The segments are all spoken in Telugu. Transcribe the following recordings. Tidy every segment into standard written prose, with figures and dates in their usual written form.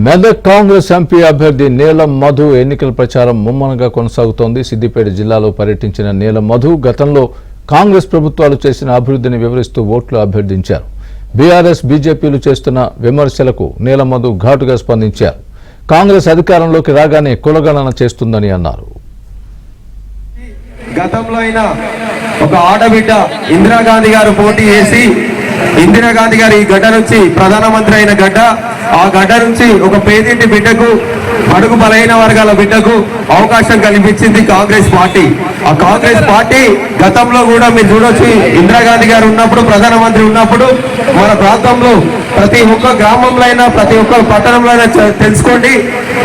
మెదక్ కాంగ్రెస్ ఎంపీ అభ్యర్థి నీలం మధు ఎన్నికల ప్రచారం ముమ్మరంగా కొనసాగుతోంది. సిద్దిపేట జిల్లాలో పర్యటించిన నీలం మధు గతంలో కాంగ్రెస్ ప్రభుత్వాలు చేసిన అభివృద్ధిని వివరిస్తూ ఓట్లు అభ్యర్థించారు. బీఆర్ఎస్ బీజేపీలు చేస్తున్న విమర్శలకు నీలం మధు ఘాటుగా స్పందించారు. కాంగ్రెస్ అధికారంలోకి రాగానే కులగణన చేస్తుందని అన్నారు. గతంలో అయినా ఒక ఆడబిడ్డ ఇందిరాగాంధీ గారు పోటీ చేసి ఇందిరాగాంధీ గారు ఈ గడ్డ నుంచి ప్రధానమంత్రి అయిన గడ్డ, ఆ గడ్డ నుంచి ఒక పేదింటి బిడ్డకు, బడుగు బలహీన వర్గాల బిడ్డకు అవకాశం కల్పించింది కాంగ్రెస్ పార్టీ. ఆ కాంగ్రెస్ పార్టీ గతంలో కూడా మీరు చూడొచ్చు, ఇందిరాగాంధీ గారు ఉన్నప్పుడు, ప్రధానమంత్రి ఉన్నప్పుడు మన ప్రాంతంలో ప్రతి ఒక్క గ్రామంలో అయినా ప్రతి ఒక్క పట్టణంలో అయినా తెలుసుకోండి,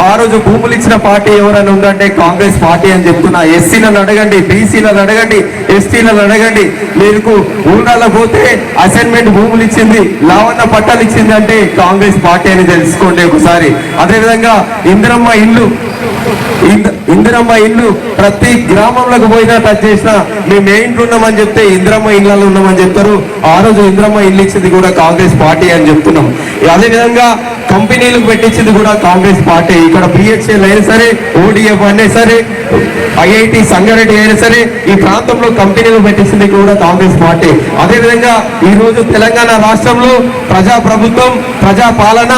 ఆ రోజు భూములు ఇచ్చిన పార్టీ ఎవరైనా ఉందంటే కాంగ్రెస్ పార్టీ అని చెప్తున్నా. ఎస్సీలను అడగండి, బీసీలను అడగండి, ఎస్టీలను అడగండి. మీకు ఊళ్ళలో పోతే అసైన్మెంట్ భూములు ఇచ్చింది, లావన్న పట్టాలు ఇచ్చింది అంటే కాంగ్రెస్ పార్టీ అని తెలుసుకోండి ఒకసారి. అదేవిధంగా ఇందిరమ్మ ఇల్లు ప్రతి గ్రామంలోకి పోయినా టచ్ చేసినా మేము ఏ ఇంట్లో ఉన్నామని చెప్తే ఇందిరమ్మ ఇళ్లలో ఉన్నామని చెప్తారు. ఆ రోజు ఇందిరమ్మ ఇల్లు ఇచ్చింది కూడా కాంగ్రెస్ పార్టీ అని చెప్తున్నాం. అదేవిధంగా కంపెనీలకు పెట్టించింది కూడా కాంగ్రెస్ పార్టీ. ఇక్కడ బిహెచ్ఎల్ అయినా సరే, ఓడిఎఫ్ అయినా సరే, ఐఐటి సంగారెడ్డి అయినా సరే, ఈ ప్రాంతంలో కంపెనీలు పెట్టించింది కూడా కాంగ్రెస్ పార్టీ. అదేవిధంగా ఈ రోజు తెలంగాణ రాష్ట్రంలో ప్రజా ప్రభుత్వం, ప్రజా పాలన,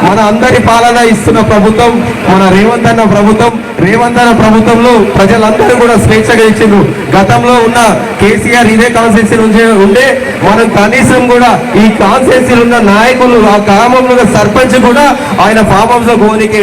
మన అందరి పాలన ఇస్తున్న ప్రభుత్వం మన రేవంత్ అన్న ప్రభుత్వం. రేవంత్ అన్న ప్రభుత్వంలో ప్రజలందరూ కూడా స్వేచ్ఛగా ఇచ్చిండ్రు. గతంలో ఉన్న కేసీఆర్ ఇదే కాన్స్టిట్యూన్సీ ఉండే, మనం కనీసం కూడా ఈ కాన్స్టిట్యూన్సీలో ఉన్న నాయకులు, ఆ గ్రామంలో సర్పంచ్ కూడా ఆయన ఫామ్ హౌస్ లో గోనికి